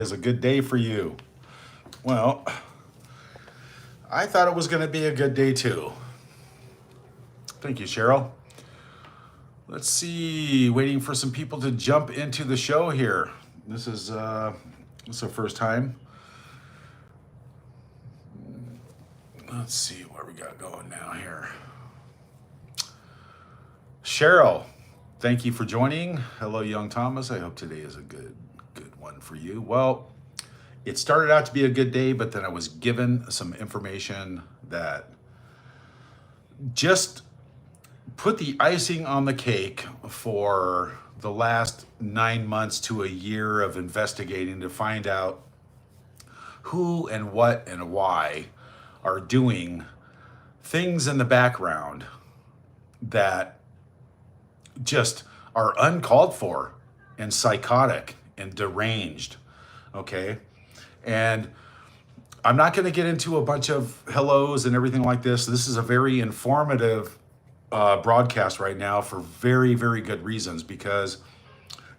Is a good day for you. Well, I thought it was going to be a good day too. Thank you, Cheryl. Let's see, waiting for some people to jump into the show here. This is the first time. Let's see what we got going now here. Cheryl, thank you for joining. Hello, young Thomas. I hope today is a good one for you. Well, it started out to be a good day, but then I was given some information that just put the icing on the cake for the last 9 months to a year of investigating to find out who and what and why are doing things in the background that just are uncalled for and psychotic and deranged, okay? And I'm not going to get into a bunch of hellos and everything like this. This is a very informative broadcast right now for very, very good reasons, because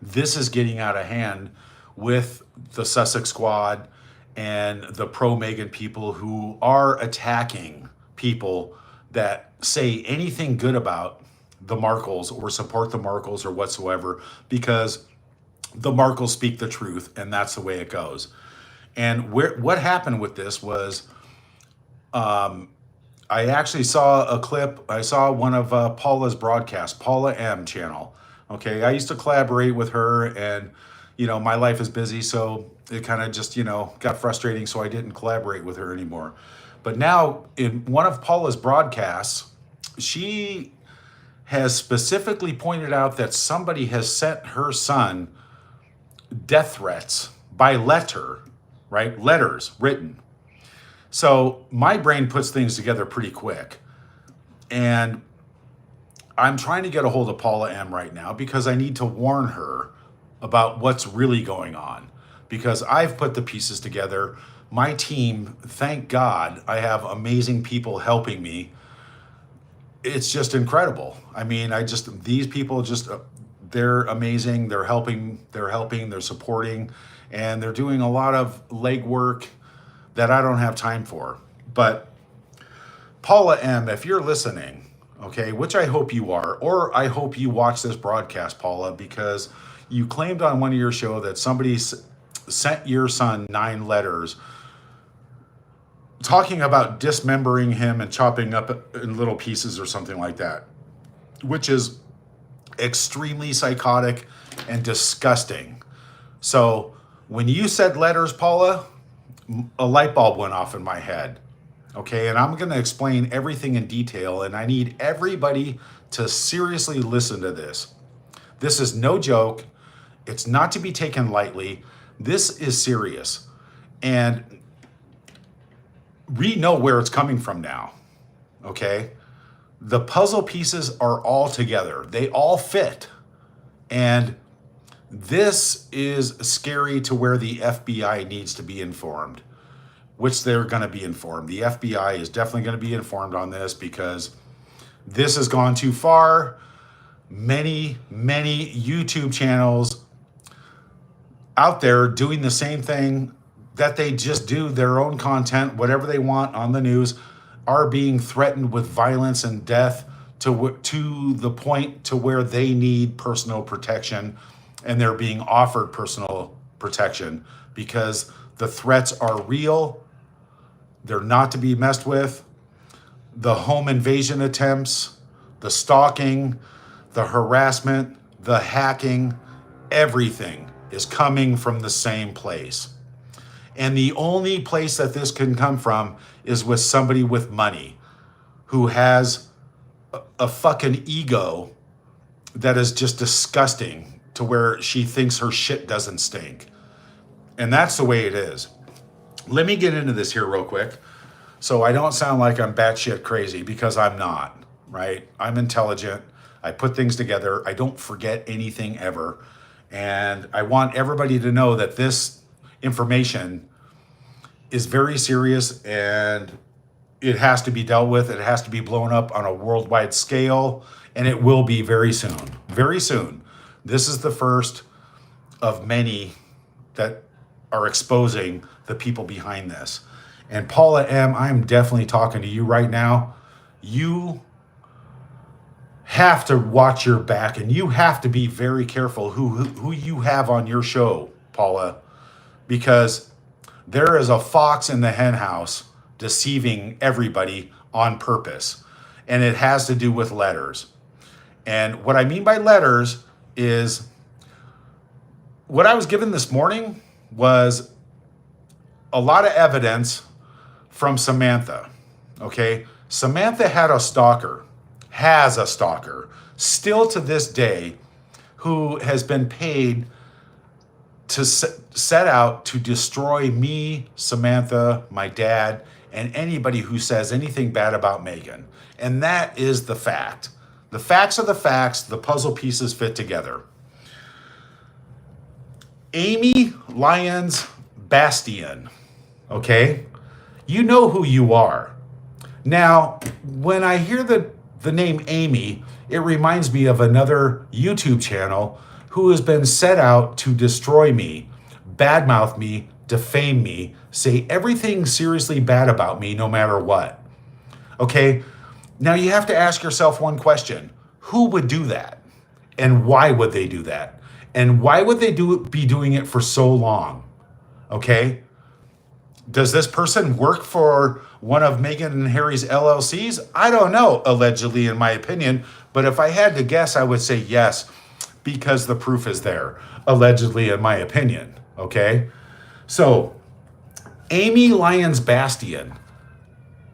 this is getting out of hand with the Sussex Squad and the pro-Meghan people who are attacking people that say anything good about the Markles or support the Markles or whatsoever, because the Markles speak the truth, and that's the way it goes. And what happened with this was, I actually saw a clip. I saw one of Paula's broadcasts, Paula M channel. Okay, I used to collaborate with her, and my life is busy, so it kind of just got frustrating, so I didn't collaborate with her anymore. But now in one of Paula's broadcasts, she has specifically pointed out that somebody has sent her son death threats by letter, right? Letters written. So my brain puts things together pretty quick. And I'm trying to get a hold of Paula M right now because I need to warn her about what's really going on. Because I've put the pieces together. My team, thank God, I have amazing people helping me. It's just incredible. I mean, these people they're amazing. They're helping, they're supporting, and they're doing a lot of legwork that I don't have time for. But Paula M, if you're listening, okay, which I hope you are, or I hope you watch this broadcast, Paula, because you claimed on one of your show that somebody sent your son 9 letters talking about dismembering him and chopping up in little pieces or something like that, which is extremely psychotic and disgusting. So when you said letters, Paula, a light bulb went off in my head. Okay, and I'm going to explain everything in detail, and I need everybody to seriously listen to this. This is no joke. It's not to be taken lightly. This is serious. And we know where it's coming from now. Okay? The puzzle pieces are all together. They all fit. And this is scary to where the FBI needs to be informed, which they're going to be informed. The FBI is definitely going to be informed on this because this has gone too far. Many YouTube channels out there doing the same thing that they just do their own content, whatever they want on the news, are being threatened with violence and death to the point to where they need personal protection, and they're being offered personal protection because the threats are real. They're not to be messed with. The home invasion attempts, the stalking, the harassment, the hacking, everything is coming from the same place. And the only place that this can come from is with somebody with money who has a fucking ego that is just disgusting to where she thinks her shit doesn't stink. And that's the way it is. Let me get into this here real quick so I don't sound like I'm batshit crazy, because I'm not, right? I'm intelligent. I put things together. I don't forget anything ever. And I want everybody to know that this information is very serious and it has to be dealt with. It has to be blown up on a worldwide scale, and it will be very soon. Very soon. This is the first of many that are exposing the people behind this. And Paula M, I'm definitely talking to you right now. You have to watch your back, and you have to be very careful who you have on your show, Paula, because there is a fox in the hen house deceiving everybody on purpose. And it has to do with letters. And what I mean by letters is what I was given this morning was a lot of evidence from Samantha. Okay? Samantha has a stalker, still to this day, who has been paid to set out to destroy me, Samantha, my dad, and anybody who says anything bad about Meghan. And that is the fact. The facts are the facts. The puzzle pieces fit together. Amy Lyons Bastion, okay? You know who you are. Now, when I hear the name Amy, it reminds me of another YouTube channel who has been set out to destroy me, badmouth me, defame me, say everything seriously bad about me no matter what. Okay? Now you have to ask yourself one question. Who would do that? And why would they do that? And why would they be doing it for so long? Okay? Does this person work for one of Meghan and Harry's LLCs? I don't know, allegedly, in my opinion. But if I had to guess, I would say yes, because the proof is there, allegedly, in my opinion. Okay? So, Amy Lyons Bastion,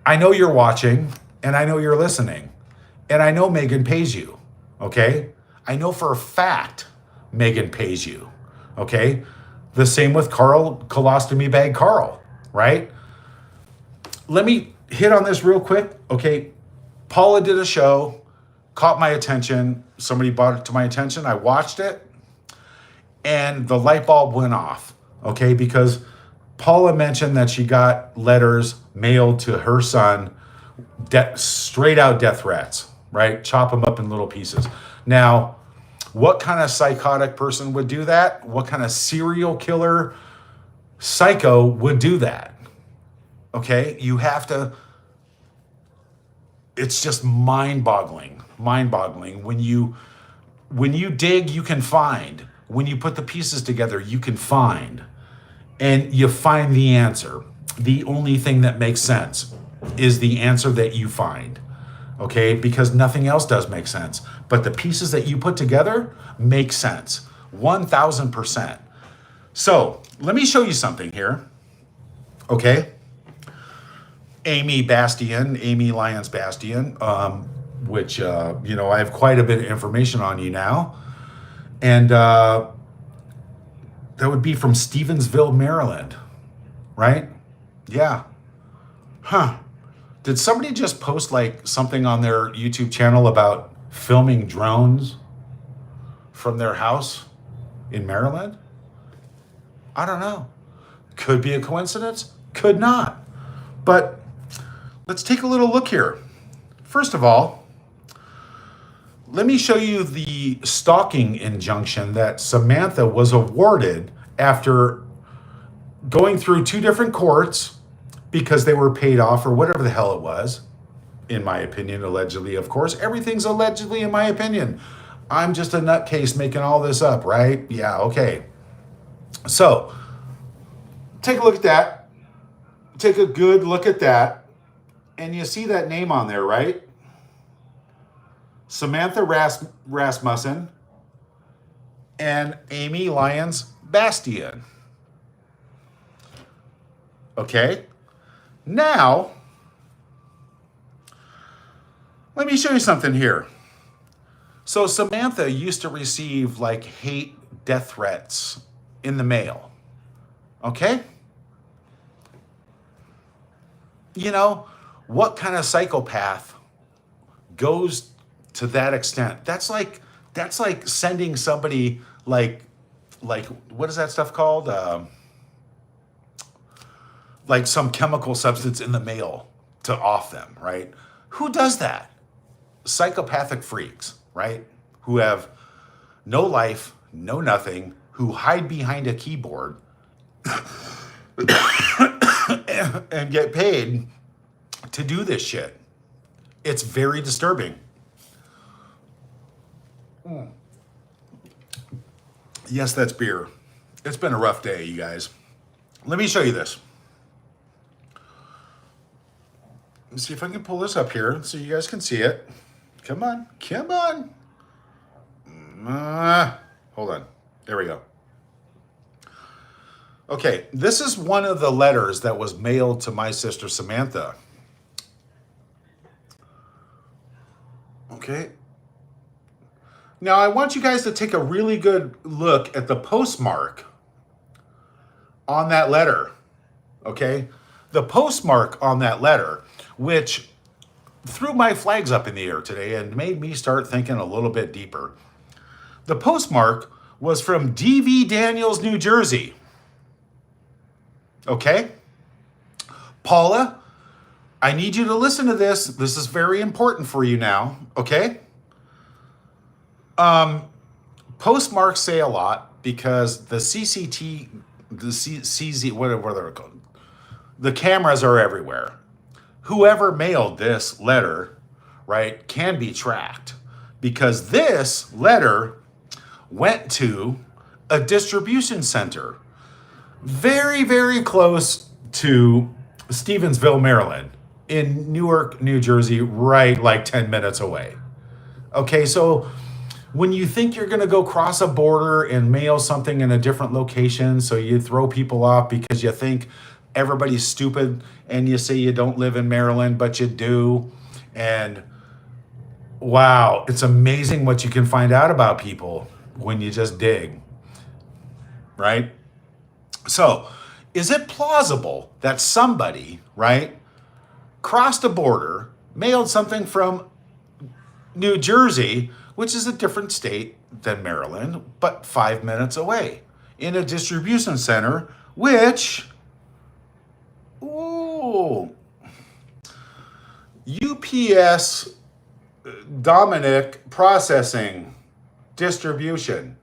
I know you're watching, and I know you're listening, and I know Meghan pays you. Okay? I know for a fact Meghan pays you. Okay? The same with Colostomy Bag Carl, right? Let me hit on this real quick. Okay, Paula did a show, caught my attention. Somebody brought it to my attention. I watched it, and the light bulb went off. Okay, because Paula mentioned that she got letters mailed to her son, straight out death threats, right? Chop them up in little pieces. Now, what kind of psychotic person would do that? What kind of serial killer psycho would do that? Okay, you have to, it's just mind-boggling. When you dig, you can find. When you put the pieces together, you can find. And you find the answer. The only thing that makes sense is the answer that you find. Okay, because nothing else does make sense. But the pieces that you put together make sense. 1,000%. So, let me show you something here. Okay? Amy Lyons Bastion, which, I have quite a bit of information on you now. And that would be from Stevensville, Maryland, right? Yeah. Huh. Did somebody just post like something on their YouTube channel about filming drones from their house in Maryland? I don't know. Could be a coincidence, could not. But let's take a little look here. First of all, let me show you the stalking injunction that Samantha was awarded after going through 2 different courts because they were paid off or whatever the hell it was. In my opinion, allegedly, of course. Everything's allegedly in my opinion. I'm just a nutcase making all this up, right? Yeah, okay. So, take a look at that. Take a good look at that. And you see that name on there, right? Samantha Rasmussen and Amy Lyons Bastion. Okay? Now, let me show you something here. So Samantha used to receive like hate death threats in the mail. Okay? You know, what kind of psychopath goes to that extent? That's like sending somebody like what is that stuff called? Like some chemical substance in the mail to off them, right? Who does that? Psychopathic freaks, right? Who have no life, no nothing, who hide behind a keyboard and get paid to do this shit. It's very disturbing. Yes, that's beer. It's been a rough day, you guys. Let me show you this. Let's see if I can pull this up here so you guys can see it. Come on, come on. Hold on. There we go. Okay, this is one of the letters that was mailed to my sister Samantha. Okay. Now I want you guys to take a really good look at the postmark on that letter. Okay? The postmark on that letter, which threw my flags up in the air today and made me start thinking a little bit deeper. The postmark was from D.V. Daniels, New Jersey. Okay? Paula, I need you to listen to this. This is very important for you now, okay? Postmarks say a lot because the whatever they're called, the cameras are everywhere. Whoever mailed this letter, right, can be tracked because this letter went to a distribution center very, very close to Stevensville, Maryland, in Newark, New Jersey, right like 10 minutes away. Okay, so when you think you're going to go cross a border and mail something in a different location, so you throw people off because you think everybody's stupid and you say you don't live in Maryland, but you do. And wow, it's amazing what you can find out about people when you just dig, right? So, is it plausible that somebody, right, crossed a border, mailed something from New Jersey, which is a different state than Maryland, but 5 minutes away, in a distribution center, which, UPS Dominic Processing Distribution.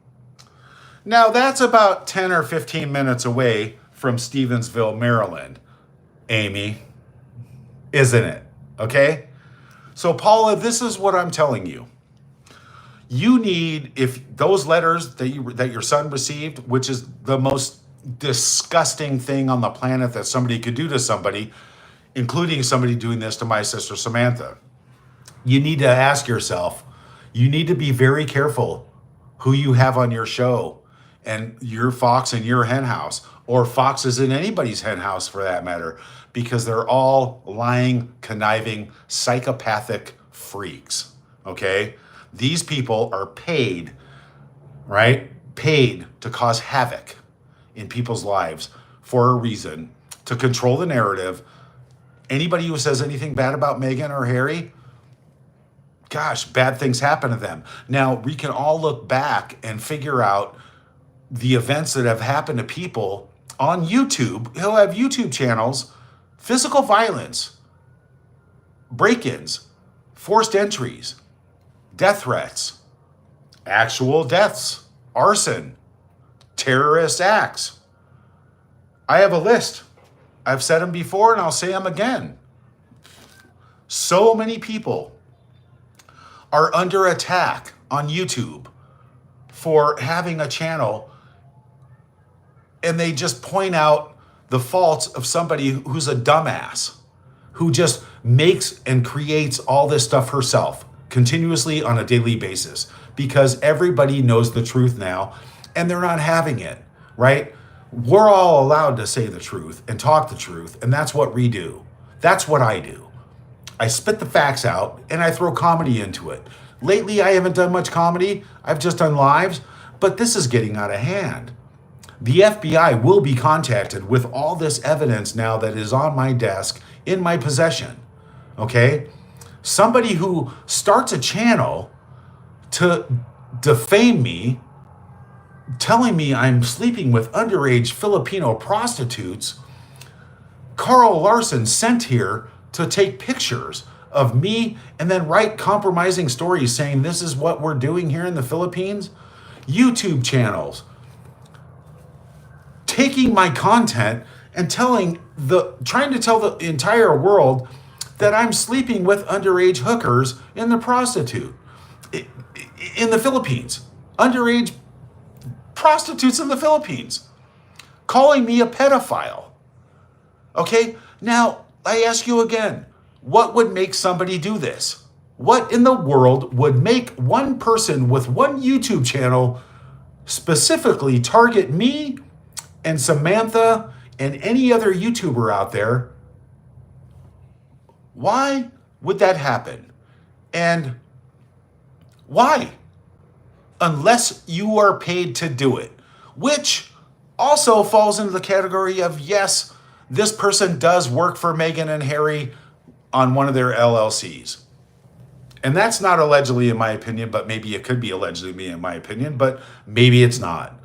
Now, that's about 10 or 15 minutes away from Stevensville, Maryland, Amy, isn't it? Okay? So, Paula, this is what I'm telling you. You need, if those letters that your son received, which is the most disgusting thing on the planet that somebody could do to somebody, including somebody doing this to my sister Samantha, you need to ask yourself, you need to be very careful who you have on your show and your fox in your hen house, or foxes in anybody's hen house for that matter, because they're all lying, conniving, psychopathic freaks, okay? These people are paid, right? Paid to cause havoc in people's lives for a reason, to control the narrative. Anybody who says anything bad about Meghan or Harry, gosh, bad things happen to them. Now, we can all look back and figure out the events that have happened to people on YouTube. He'll have YouTube channels, physical violence, break-ins, forced entries, death threats, actual deaths, arson, terrorist acts. I have a list. I've said them before and I'll say them again. So many people are under attack on YouTube for having a channel, and they just point out the faults of somebody who's a dumbass, who just makes and creates all this stuff herself continuously on a daily basis, because everybody knows the truth now and they're not having it, right? We're all allowed to say the truth and talk the truth, and that's what we do. That's what I do. I spit the facts out and I throw comedy into it. Lately, I haven't done much comedy. I've just done lives, but this is getting out of hand. The FBI will be contacted with all this evidence now that is on my desk, in my possession, okay? Somebody who starts a channel to defame me, telling me I'm sleeping with underage Filipino prostitutes, Carl Larson sent here to take pictures of me and then write compromising stories saying this is what we're doing here in the Philippines. YouTube channels taking my content and trying to tell the entire world that I'm sleeping with underage hookers in the Philippines. Underage prostitutes in the Philippines. Calling me a pedophile. Okay? Now, I ask you again, what would make somebody do this? What in the world would make one person with one YouTube channel specifically target me and Samantha and any other YouTuber out there? Why would that happen? And why? Unless you are paid to do it, which also falls into the category of, yes, this person does work for Meghan and Harry on one of their LLCs. And that's not allegedly in my opinion, but maybe it could be allegedly in my opinion, but maybe it's not.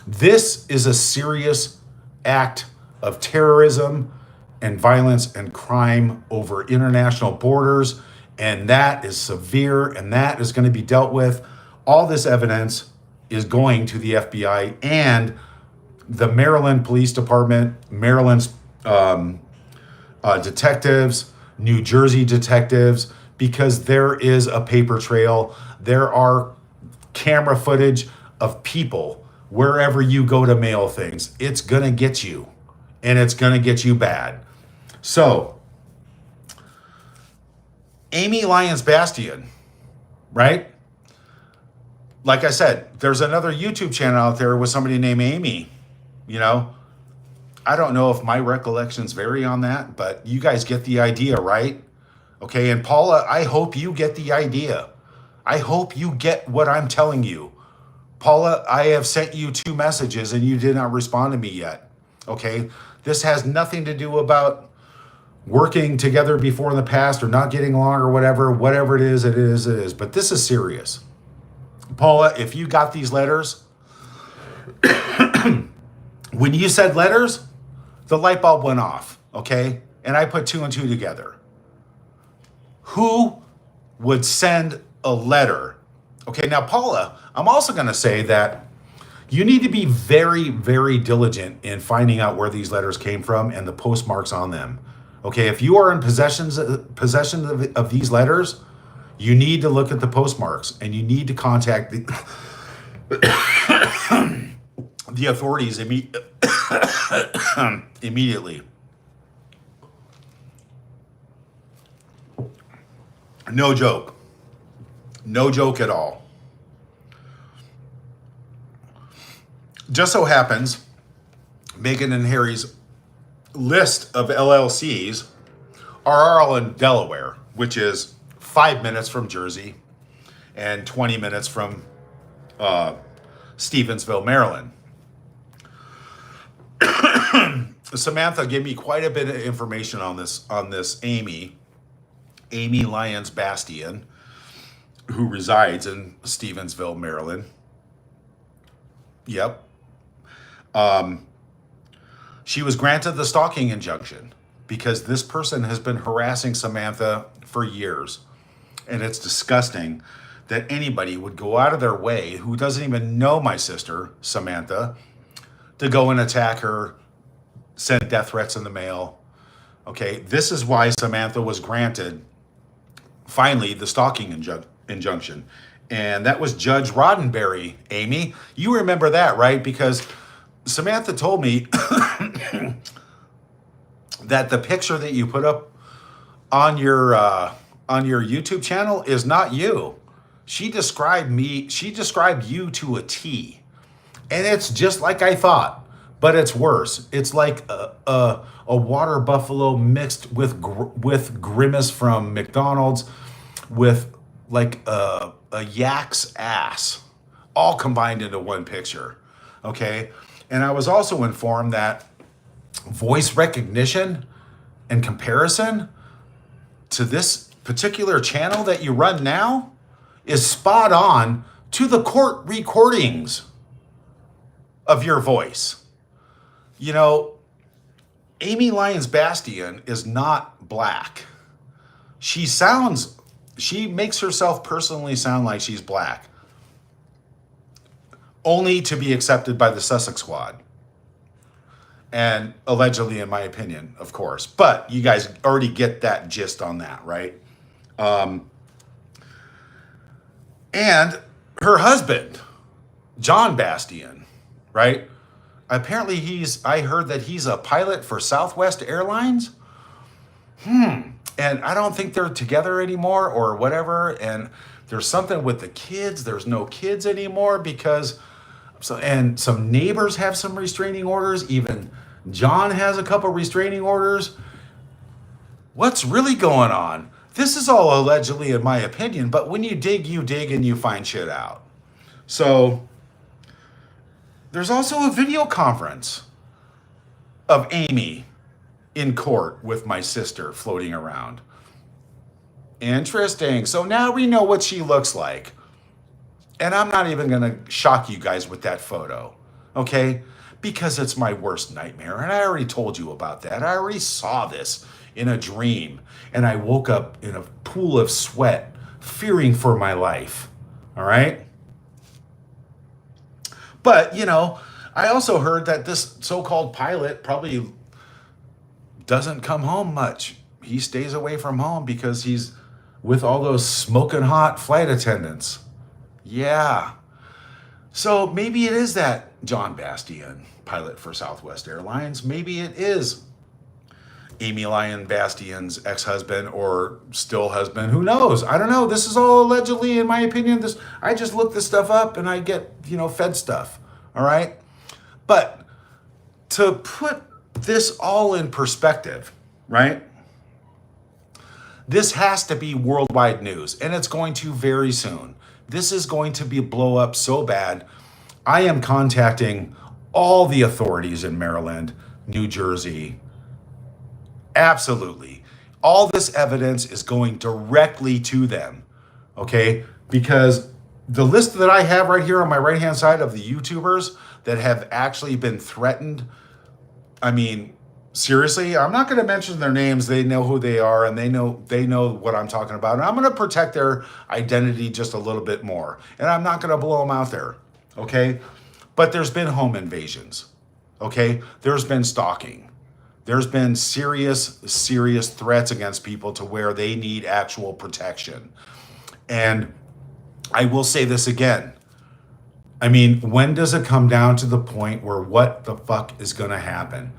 This is a serious act of terrorism and violence and crime over international borders, and that is severe, and that is going to be dealt with. All this evidence is going to the FBI and the Maryland Police Department, Maryland's detectives, New Jersey detectives, because there is a paper trail. There are camera footage of people wherever you go to mail things. It's going to get you, and it's going to get you bad. So, Amy Lyons Bastion, right? Like I said, there's another YouTube channel out there with somebody named Amy. You know, I don't know if my recollections vary on that, but you guys get the idea, right? Okay, and Paula, I hope you get the idea. I hope you get what I'm telling you. Paula, I have sent you 2 messages and you did not respond to me yet. Okay, this has nothing to do about working together before in the past or not getting along or whatever it is, it is. But this is serious. Paula, if you got these letters, when you said letters, the light bulb went off, okay? And I put 2 and 2 together. Who would send a letter? Okay, now Paula, I'm also going to say that you need to be very, very diligent in finding out where these letters came from and the postmarks on them. Okay, if you are in possession of these letters, you need to look at the postmarks and you need to contact the authorities immediately. No joke. No joke at all. Just so happens, Meghan and Harry's list of LLCs are all in Delaware, which is 5 minutes from Jersey and 20 minutes from Stevensville, Maryland. Samantha gave me quite a bit of information on this Amy Lyons Bastion, who resides in Stevensville, Maryland. Yep. She was granted the stalking injunction because this person has been harassing Samantha for years. And it's disgusting that anybody would go out of their way who doesn't even know my sister, Samantha, to go and attack her, send death threats in the mail. Okay, this is why Samantha was granted, finally, the stalking injunction. And that was Judge Roddenberry, Amy. You remember that, right? Because Samantha told me that the picture that you put up on your YouTube channel is not you. She described you to a T. And it's just like I thought, but it's worse. It's like a water buffalo mixed with Grimace from McDonald's with like a yak's ass, all combined into one picture. Okay? And I was also informed that voice recognition and comparison to this particular channel that you run now is spot on to the court recordings of your voice. You know, Amy Lyons Bastion is not black. She makes herself personally sound like she's black, only to be accepted by the Sussex Squad. And allegedly, in my opinion, of course. But you guys already get that gist on that, right? And her husband, John Bastion, right? Apparently I heard that he's a pilot for Southwest Airlines. And I don't think they're together anymore or whatever. And there's something with the kids. There's no kids anymore because and some neighbors have some restraining orders. Even John has a couple restraining orders. What's really going on? This is all allegedly, in my opinion, but when you dig and you find shit out. So there's also a video conference of Amy in court with my sister floating around. Interesting. So now we know what she looks like. And I'm not even going to shock you guys with that photo, okay? Because it's my worst nightmare. And I already told you about that. I already saw this in a dream. And I woke up in a pool of sweat, fearing for my life, all right? But, I also heard that this so-called pilot probably doesn't come home much. He stays away from home because he's with all those smoking hot flight attendants. Yeah. So maybe it is that John Bastion, pilot for Southwest Airlines. Maybe it is Amy Lyon Bastion's ex-husband or still husband. Who knows? I don't know. This is all allegedly, in my opinion. I just look this stuff up and I get, fed stuff. All right. But to put this all in perspective, right? This has to be worldwide news, and it's going to very soon. This is going to be blow up so bad. I am contacting all the authorities in Maryland, New Jersey. Absolutely. All this evidence is going directly to them, okay? Because the list that I have right here on my right-hand side of the YouTubers that have actually been threatened, I mean, seriously, I'm not going to mention their names. They know who they are, and they know what I'm talking about. And I'm going to protect their identity just a little bit more. And I'm not going to blow them out there, okay? But there's been home invasions, okay? There's been stalking. There's been serious threats against people to where they need actual protection. And I will say this again. I mean, when does it come down to the point where what the fuck is going to happen?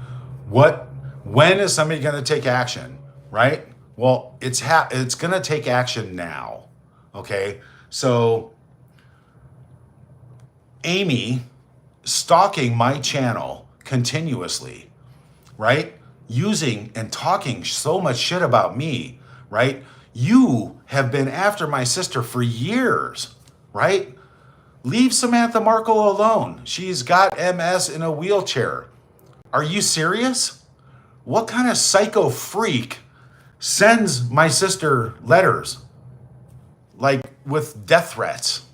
When is somebody going to take action, right? Well, it's going to take action now, okay? So Amy stalking my channel continuously, right? Using and talking so much shit about me, right? You have been after my sister for years, right? Leave Samantha Markle alone. She's got MS in a wheelchair. Are you serious? What kind of psycho freak sends my sister letters like with death threats?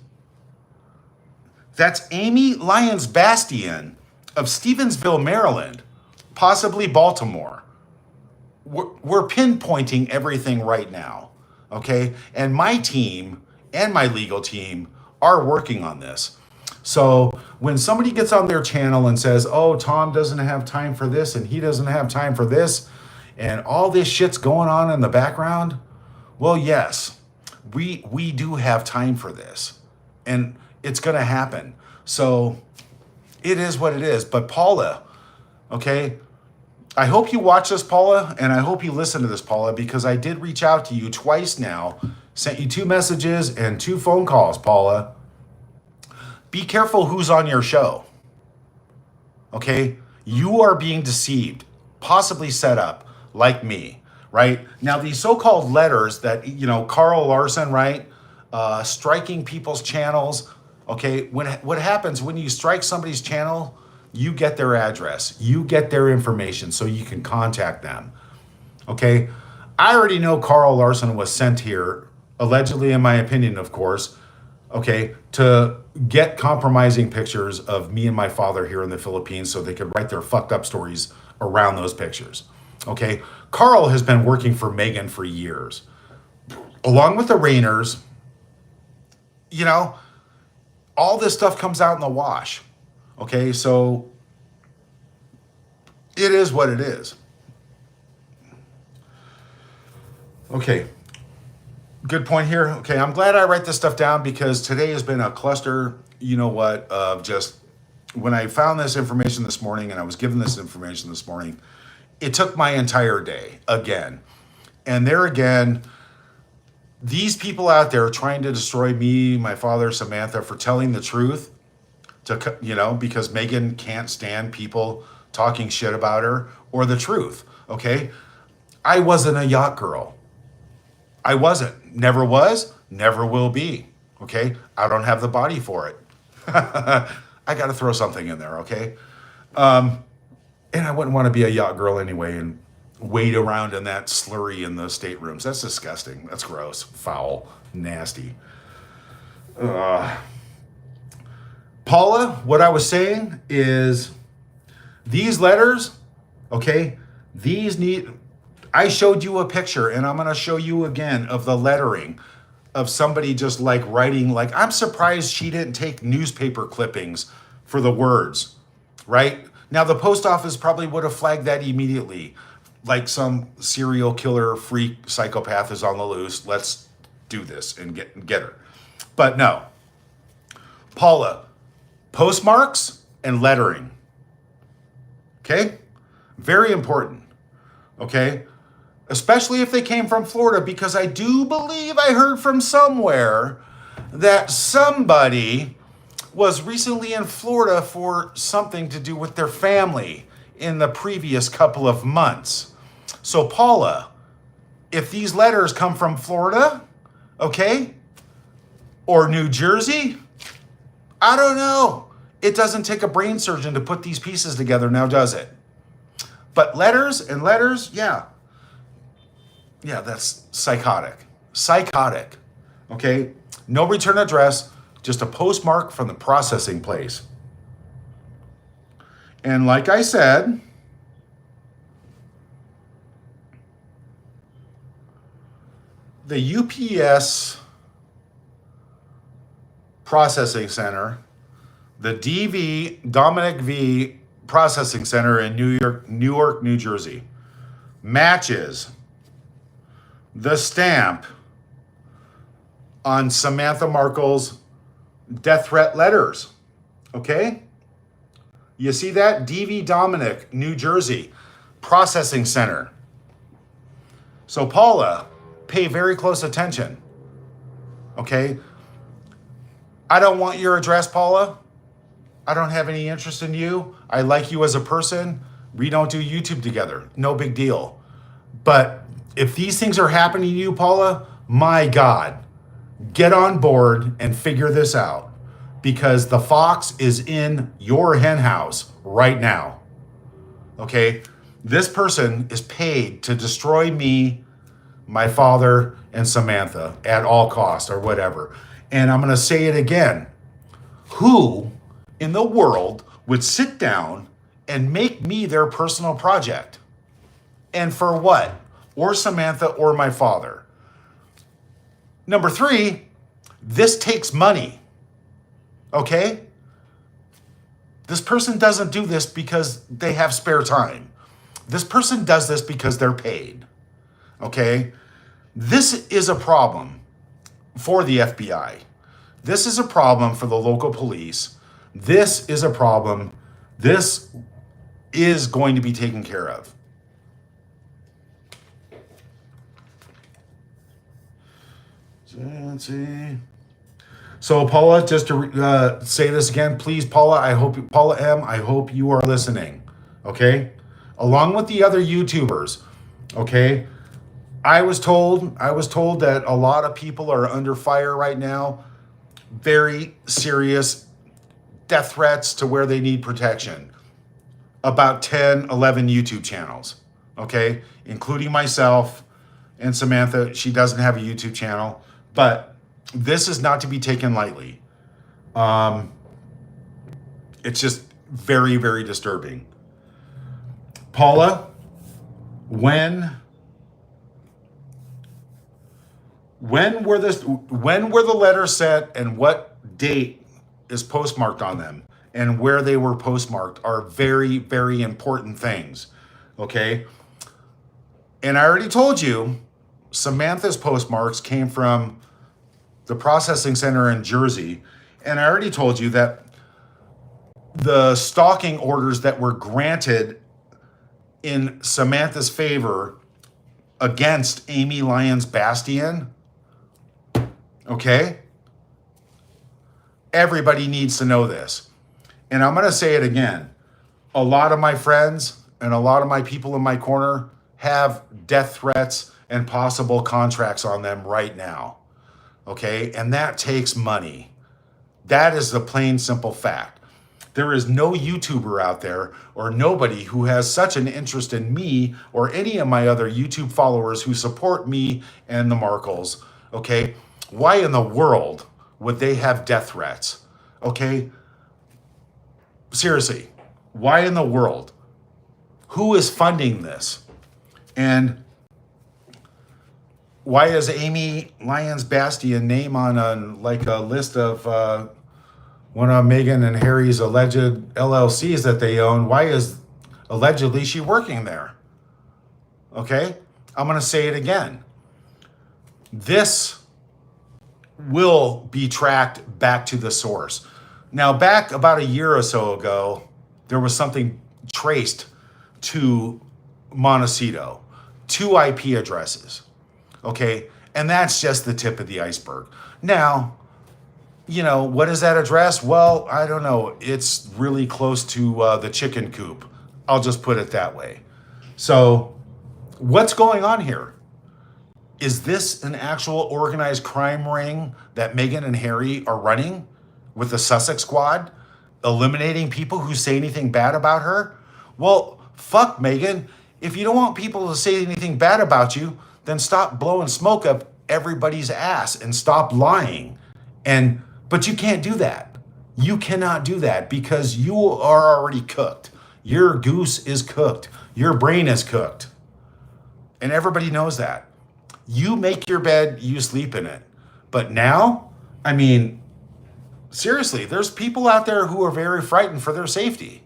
That's Amy Lyons Bastion of Stevensville, Maryland, possibly Baltimore. We're pinpointing everything right now, okay? And my team and my legal team are working on this. So when somebody gets on their channel and says, oh, Tom doesn't have time for this and he doesn't have time for this, and all this shit's going on in the background, well, yes, we do have time for this. And it's going to happen. So it is what it is. But Paula, okay, I hope you watch this, Paula, and I hope you listen to this, Paula, because I did reach out to you twice now, sent you 2 messages and 2 phone calls, Paula. Be careful who's on your show, okay? You are being deceived, possibly set up, like me, right? Now, these so-called letters that, Carl Larson, right? Striking people's channels, okay? What happens when you strike somebody's channel, you get their address, you get their information so you can contact them, okay? I already know Carl Larson was sent here, allegedly, in my opinion, of course, okay, to get compromising pictures of me and my father here in the Philippines so they could write their fucked up stories around those pictures, okay? Carl has been working for Meghan for years, along with the Rainers. All this stuff comes out in the wash, okay? So It is what it is. Okay, good point here. Okay, I'm glad I write this stuff down because today has been a cluster, you know what, of just when I found this information this morning and I was given this information this morning, it took my entire day again. And there again, these people out there trying to destroy me, my father, Samantha, for telling the truth, because Meghan can't stand people talking shit about her or the truth. Okay, I wasn't a yacht girl. I wasn't. Never was. Never will be. Okay, I don't have the body for it. I got to throw something in there. Okay, and I wouldn't want to be a yacht girl anyway and wade around in that slurry in the staterooms. That's disgusting. That's gross, foul, nasty. Paula, what I was saying is these letters, okay, I showed you a picture and I'm going to show you again of the lettering of somebody just like writing, like, I'm surprised she didn't take newspaper clippings for the words, right? Now, the post office probably would have flagged that immediately. Like some serial killer freak psychopath is on the loose. Let's do this and get her. But no. Paula, postmarks and lettering. Okay? Very important. Okay? Especially if they came from Florida, because I do believe I heard from somewhere that somebody was recently in Florida for something to do with their family in the previous couple of months. So Paula, if these letters come from Florida, okay, or New Jersey, I don't know. It doesn't take a brain surgeon to put these pieces together now, does it? But letters, yeah, that's psychotic. Psychotic, okay? No return address, just a postmark from the processing place. And like I said, the UPS processing center, the Dominic V processing center in Newark, New Jersey, matches the stamp on Samantha Markle's death threat letters. Okay? You see that? DV Dominic, New Jersey, processing center. So Paula, pay very close attention. Okay? I don't want your address, Paula. I don't have any interest in you. I like you as a person. We don't do YouTube together. No big deal. But if these things are happening to you, Paula, my God, get on board and figure this out, because the fox is in your hen house right now. Okay? This person is paid to destroy me, my father, and Samantha at all costs or whatever. And I'm going to say it again. Who in the world would sit down and make me their personal project? And for what? Or Samantha or my father. Number 3, this takes money. Okay? This person doesn't do this because they have spare time. This person does this because they're paid. Okay? This is a problem for the FBI. This is a problem for the local police. This is a problem. This is going to be taken care of. Let's see. So Paula, just to say this again, please, Paula M, I hope you are listening. Okay? Along with the other YouTubers. Okay? I was told that a lot of people are under fire right now. Very serious death threats to where they need protection. About 10, 11 YouTube channels. Okay? Including myself and Samantha. She doesn't have a YouTube channel. But this is not to be taken lightly. It's just very, very disturbing. Paula, when were the letters sent and what date is postmarked on them? and where they were postmarked are very, very important things. Okay? And I already told you, Samantha's postmarks came from the processing center in Jersey. And I already told you that the stalking orders that were granted in Samantha's favor against Amy Lyons Bastion, okay? Everybody needs to know this. And I'm going to say it again. A lot of my friends and a lot of my people in my corner have death threats and possible contracts on them right now. Okay? And that takes money. That is the plain simple fact. There is no YouTuber out there or nobody who has such an interest in me or any of my other YouTube followers who support me and the Markles. Okay? Why in the world would they have death threats? Okay? Seriously, why in the world? Who is funding this? And why is Amy Lyons Bastion name on a list of one of Meghan and Harry's alleged LLCs that they own? Why is allegedly she working there? Okay, I'm going to say it again. This will be tracked back to the source. Now, back about a year or so ago, there was something traced to Montecito, 2 IP addresses. Okay, and that's just the tip of the iceberg. Now, what is that address? Well, I don't know. It's really close to the chicken coop. I'll just put it that way. So, what's going on here? Is this an actual organized crime ring that Meghan and Harry are running with the Sussex Squad, eliminating people who say anything bad about her? Well, fuck, Meghan. If you don't want people to say anything bad about you, then stop blowing smoke up everybody's ass and stop lying. But you can't do that. You cannot do that because you are already cooked. Your goose is cooked. Your brain is cooked. And everybody knows that. You make your bed, you sleep in it. But now, seriously, there's people out there who are very frightened for their safety.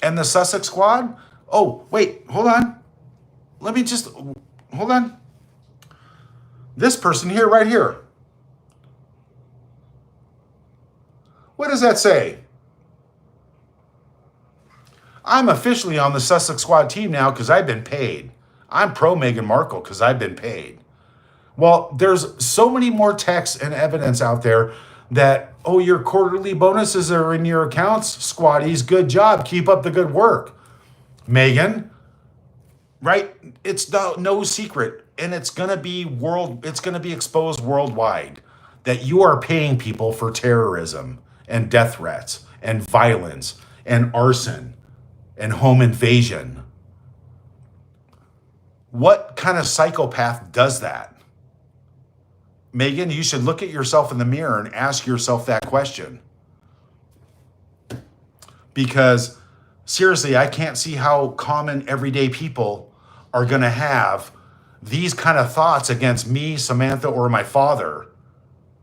And the Sussex Squad? Oh, wait, hold on. Hold on. This person here, right here. What does that say? I'm officially on the Sussex Squad team now because I've been paid. I'm pro Meghan Markle because I've been paid. Well, there's so many more texts and evidence out there that, your quarterly bonuses are in your accounts, squaddies. Good job. Keep up the good work. Meghan, right? It's no secret. And it's going to be exposed worldwide that you are paying people for terrorism and death threats and violence and arson and home invasion. What kind of psychopath does that? Meghan, you should look at yourself in the mirror and ask yourself that question. Because seriously, I can't see how common everyday people are going to have these kind of thoughts against me, Samantha, or my father,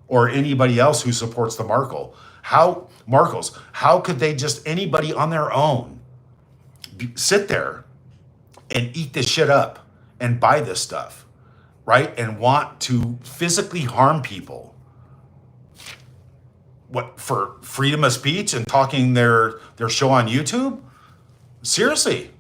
or anybody else who supports the Markles. How could they just, anybody on their own, sit there and eat this shit up and buy this stuff? Right? And want to physically harm people. What, for freedom of speech and talking their show on YouTube? Seriously.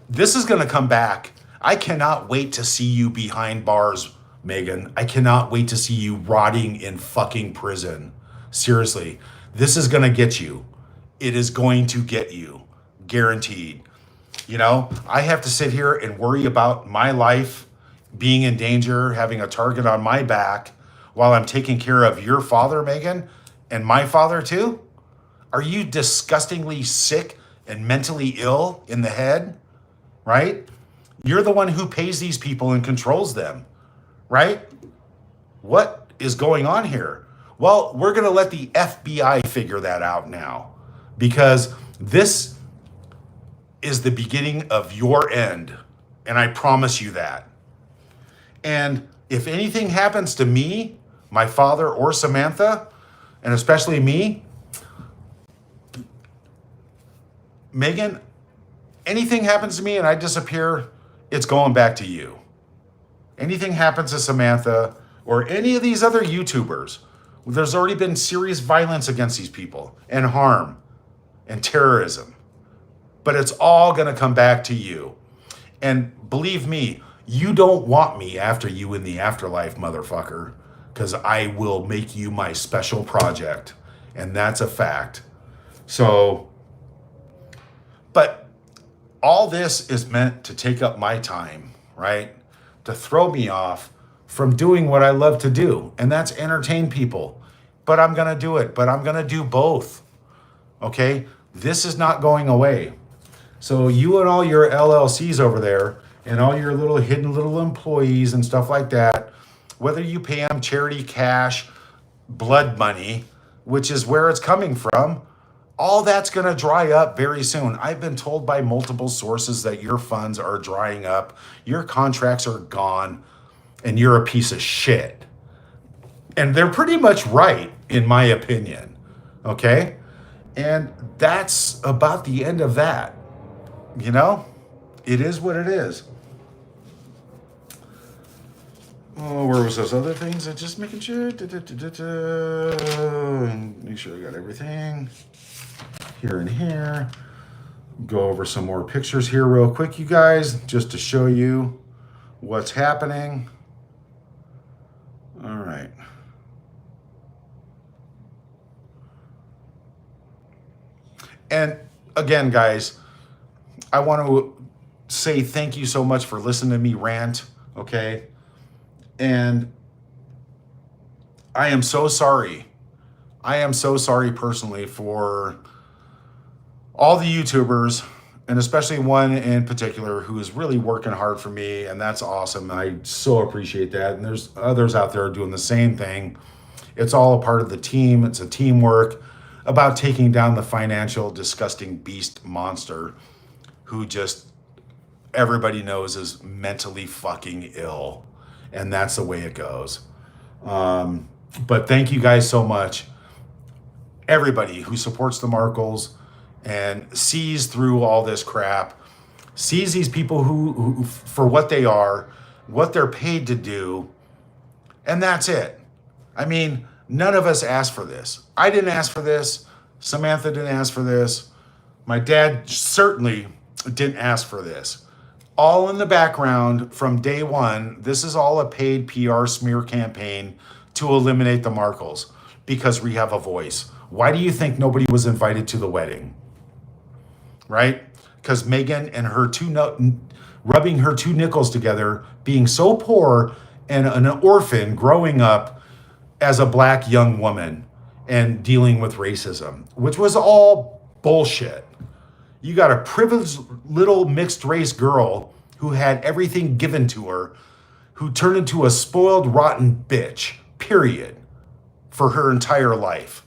This is going to come back. I cannot wait to see you behind bars, Meghan. I cannot wait to see you rotting in fucking prison. Seriously. This is going to get you. It is going to get you. Guaranteed. I have to sit here and worry about my life being in danger, having a target on my back while I'm taking care of your father, Meghan, and my father too? Are you disgustingly sick and mentally ill in the head? Right? You're the one who pays these people and controls them. Right? What is going on here? Well, we're going to let the FBI figure that out now because this is the beginning of your end. And I promise you that. And if anything happens to me, my father, or Samantha, and especially me, Meghan, anything happens to me and I disappear, it's going back to you. Anything happens to Samantha or any of these other YouTubers, there's already been serious violence against these people and harm and terrorism. But it's all going to come back to you. And believe me, you don't want me after you in the afterlife, motherfucker, because I will make you my special project. And that's a fact. So, but all this is meant to take up my time, right? To throw me off from doing what I love to do, and that's entertain people. But I'm going to do it, but I'm going to do both. Okay? This is not going away. So you and all your LLCs over there and all your little hidden little employees and stuff like that, whether you pay them charity cash, blood money, which is where it's coming from, all that's going to dry up very soon. I've been told by multiple sources that your funds are drying up, your contracts are gone, and you're a piece of shit. And they're pretty much right, in my opinion. Okay? And that's about the end of that. You know? It is what it is. Oh, where was those other things? I'm just making sure. Make sure I got everything. Here and here. Go over some more pictures here real quick, you guys, just to show you what's happening. All right. And again, guys, I want to say thank you so much for listening to me rant, okay? And I am so sorry. I am so sorry personally for all the YouTubers, and especially one in particular who is really working hard for me, and that's awesome. I so appreciate that. And there's others out there doing the same thing. It's all a part of the team. It's a teamwork about taking down the financial, disgusting beast monster who just everybody knows is mentally fucking ill. And that's the way it goes. But thank you guys so much. Everybody who supports the Markles and sees through all this crap, sees these people who for what they are, what they're paid to do, and that's it. I mean, none of us asked for this. I didn't ask for this. Samantha didn't ask for this. My dad certainly didn't ask for this. All in the background from day one, this is all a paid PR smear campaign to eliminate the Markles because we have a voice. Why do you think nobody was invited to the wedding? Right? Because Meghan and her rubbing her two nickels together, being so poor and an orphan growing up as a black young woman and dealing with racism, which was all bullshit. You got a privileged little mixed race girl who had everything given to her, who turned into a spoiled, rotten bitch, period, for her entire life.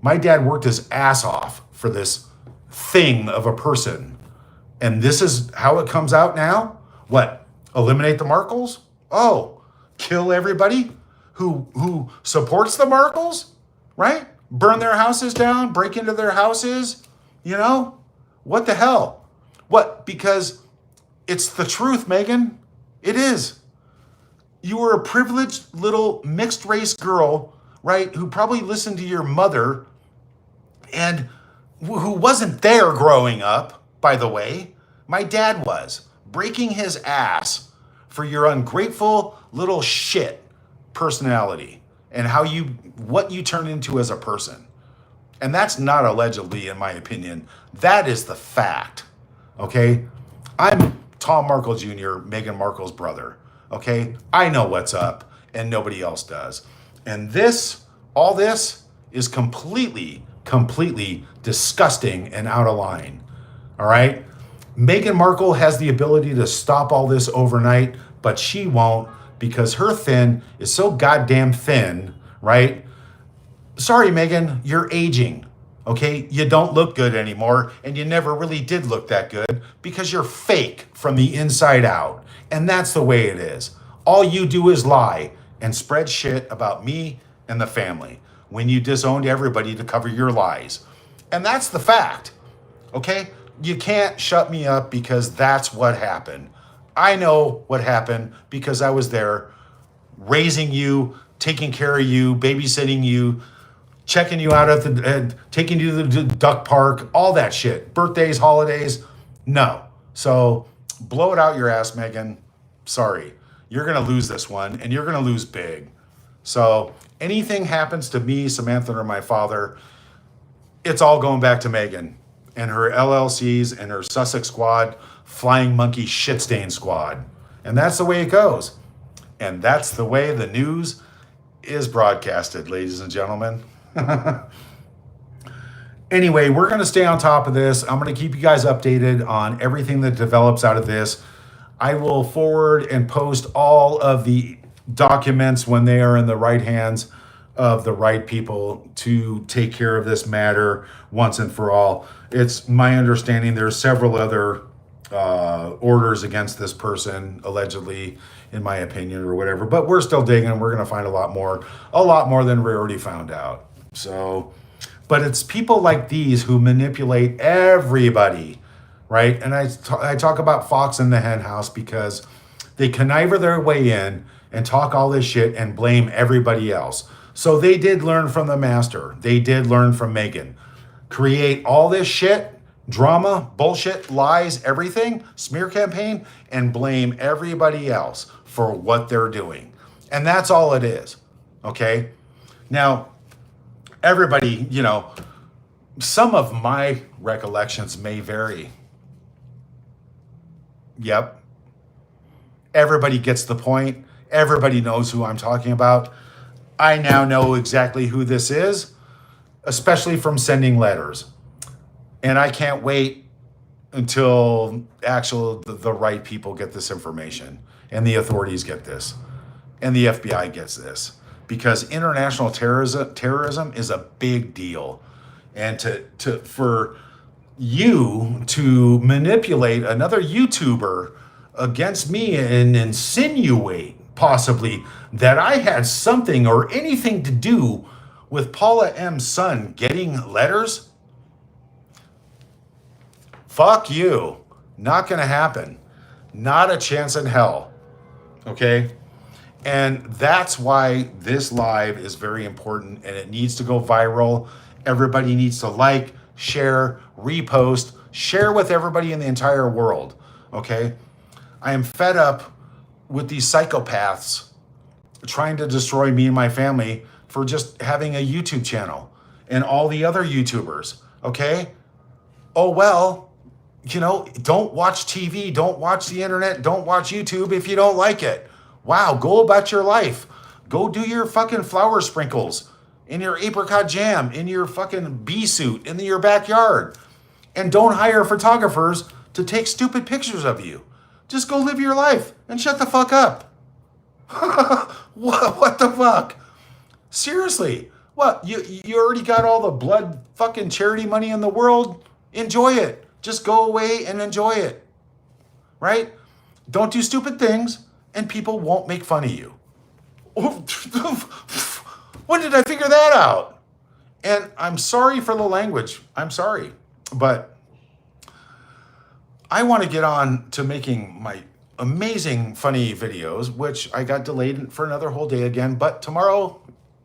My dad worked his ass off for this thing of a person. And this is how it comes out now? What? Eliminate the Markles? Oh, kill everybody who supports the Markles? Right? Burn their houses down, break into their houses, you know? What the hell? What? Because it's the truth, Meghan. It is. You were a privileged little mixed race girl, right? Who probably listened to your mother and who wasn't there growing up, by the way. My dad was breaking his ass for your ungrateful little shit personality and what you turn into as a person. And that's not allegedly, in my opinion. That is the fact, okay? I'm Tom Markle Jr., Meghan Markle's brother, okay? I know what's up, and nobody else does. And all this is completely disgusting and out of line, all right? Meghan Markle has the ability to stop all this overnight, but she won't because her thin is so goddamn thin, right? Sorry, Meghan, you're aging, okay? You don't look good anymore, and you never really did look that good because you're fake from the inside out, and that's the way it is. All you do is lie and spread shit about me and the family when you disowned everybody to cover your lies. And that's the fact, okay? You can't shut me up because that's what happened. I know what happened because I was there raising you, taking care of you, babysitting you, checking you out at taking you to the duck park, all that shit. Birthdays, holidays, no. So blow it out your ass, Meghan. Sorry. You're going to lose this one, and you're going to lose big. So anything happens to me, Samantha, or my father, it's all going back to Meghan and her LLCs and her Sussex squad, flying monkey shit stain squad. And that's the way it goes. And that's the way the news is broadcasted, ladies and gentlemen. Anyway, we're going to stay on top of this. I'm going to keep you guys updated on everything that develops out of this. I will forward and post all of the documents when they are in the right hands of the right people to take care of this matter once and for all. It's my understanding there's several other orders against this person, allegedly, in my opinion, or whatever. But we're still digging. We're going to find a lot more than we already found out. So, but it's people like these who manipulate everybody, right? And I talk about Fox in the hen house because they connive their way in and talk all this shit and blame everybody else. So they did learn from the master. They did learn from Meghan. Create all this shit, drama, bullshit, lies, everything, smear campaign, and blame everybody else for what they're doing. And that's all it is, okay? Now, everybody, some of my recollections may vary. Yep. Everybody gets the point. Everybody knows who I'm talking about. I now know exactly who this is, especially from sending letters. And I can't wait until the right people get this information and the authorities get this and the FBI gets this, because international terrorism is a big deal. And for you to manipulate another YouTuber against me and insinuate possibly that I had something or anything to do with Paula M's son getting letters, fuck you. Not going to happen. Not a chance in hell. Okay? And that's why this live is very important and it needs to go viral. Everybody needs to like, share, repost, share with everybody in the entire world. Okay? I am fed up with these psychopaths trying to destroy me and my family for just having a YouTube channel and all the other YouTubers. Okay? Oh, well, don't watch TV, don't watch the internet, don't watch YouTube if you don't like it. Wow, go about your life. Go do your fucking flower sprinkles in your apricot jam, in your fucking bee suit, in your backyard. And don't hire photographers to take stupid pictures of you. Just go live your life and shut the fuck up. What the fuck? Seriously, what? You already got all the blood fucking charity money in the world? Enjoy it. Just go away and enjoy it. Right? Don't do stupid things and people won't make fun of you. When did I figure that out? And I'm sorry for the language. I'm sorry. But I want to get on to making my amazing funny videos, which I got delayed for another whole day again, but tomorrow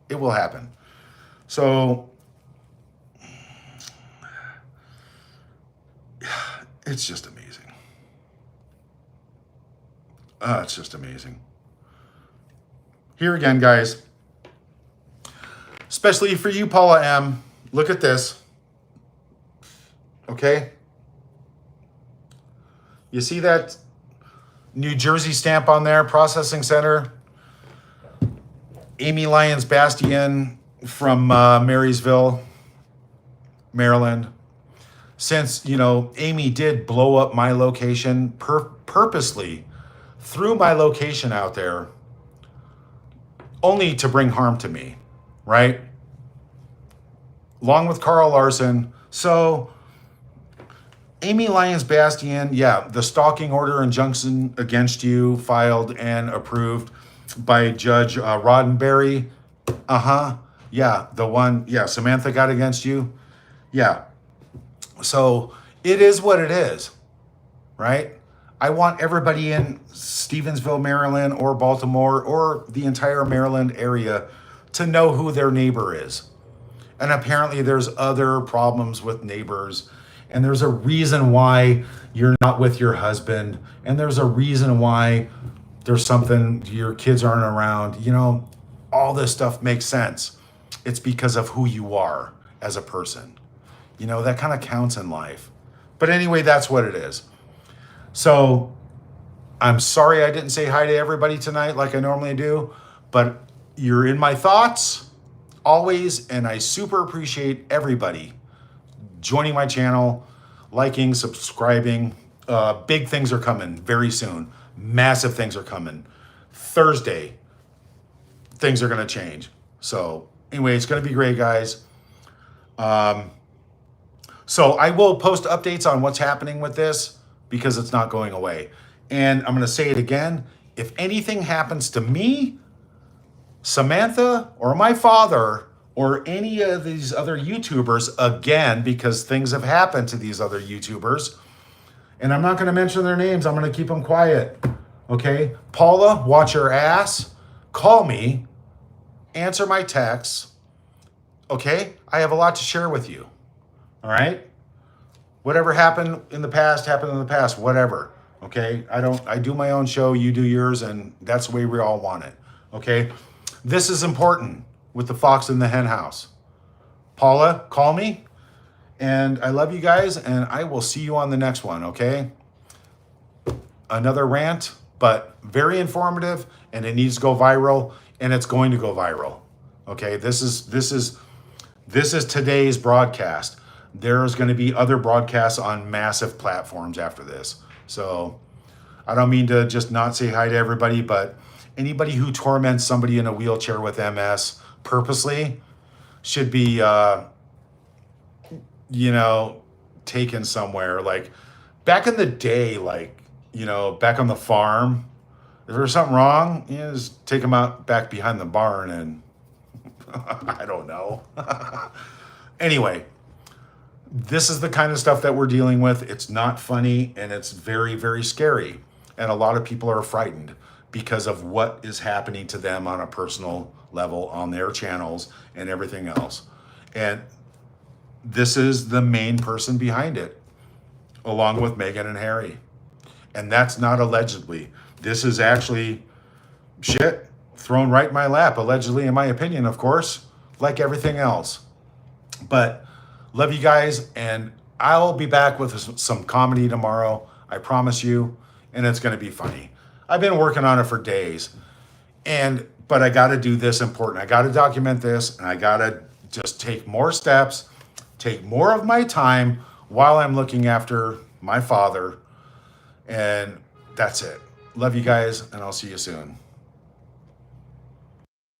it will happen. So it's just amazing. It's just amazing. Here again, guys, especially for you, Paula M, look at this. Okay? You see that New Jersey stamp on there, processing center? Amy Lyons Bastion from Marysville, Maryland. Since, Amy did blow up my location purposely, threw my location out there only to bring harm to me, right? Along with Carl Larson. So Amy Lyons Bastion, the stalking order injunction against you filed and approved by Judge Roddenberry. The one, Samantha got against you. Yeah. So It is what it is, right? I want everybody in Stevensville, Maryland, or Baltimore, or the entire Maryland area to know who their neighbor is. And apparently there's other problems with neighbors, and there's a reason why you're not with your husband, and there's a reason why there's something, your kids aren't around. All this stuff makes sense. It's because of who you are as a person. That kind of counts in life. But anyway, that's what it is. So I'm sorry I didn't say hi to everybody tonight like I normally do, but you're in my thoughts always, and I super appreciate everybody joining my channel, liking, subscribing. Big things are coming very soon. Massive things are coming. Thursday, things are going to change. So anyway, it's going to be great, guys. So I will post updates on what's happening with this because it's not going away. And I'm going to say it again. If anything happens to me, Samantha, or my father, or any of these other YouTubers again, because things have happened to these other YouTubers, and I'm not going to mention their names. I'm going to keep them quiet. Okay? Paula, watch your ass. Call me. Answer my texts. Okay? I have a lot to share with you. All right? Whatever happened in the past, happened in the past. Whatever. Okay? I do my own show. You do yours, and that's the way we all want it. Okay? This is important with the fox in the hen house. Paula, call me. And I love you guys, and I will see you on the next one, okay? Another rant, but very informative, and it needs to go viral, and it's going to go viral. Okay, this is today's broadcast. There's going to be other broadcasts on massive platforms after this. So I don't mean to just not say hi to everybody, but anybody who torments somebody in a wheelchair with MS purposely should be taken somewhere. Like back in the day, back on the farm, if there's something wrong, just take them out back behind the barn and I don't know. Anyway, this is the kind of stuff that we're dealing with. It's not funny, and it's very, very scary. And a lot of people are frightened because of what is happening to them on a personal level on their channels and everything else. And this is the main person behind it, along with Meghan and Harry. And that's not allegedly. This is actually shit thrown right in my lap, allegedly, in my opinion, of course, like everything else. But love you guys, and I'll be back with some comedy tomorrow. I promise you, and it's going to be funny. I've been working on it for days, but I got to do this important. I got to document this, and I got to just take more steps, take more of my time while I'm looking after my father, and that's it. Love you guys, and I'll see you soon.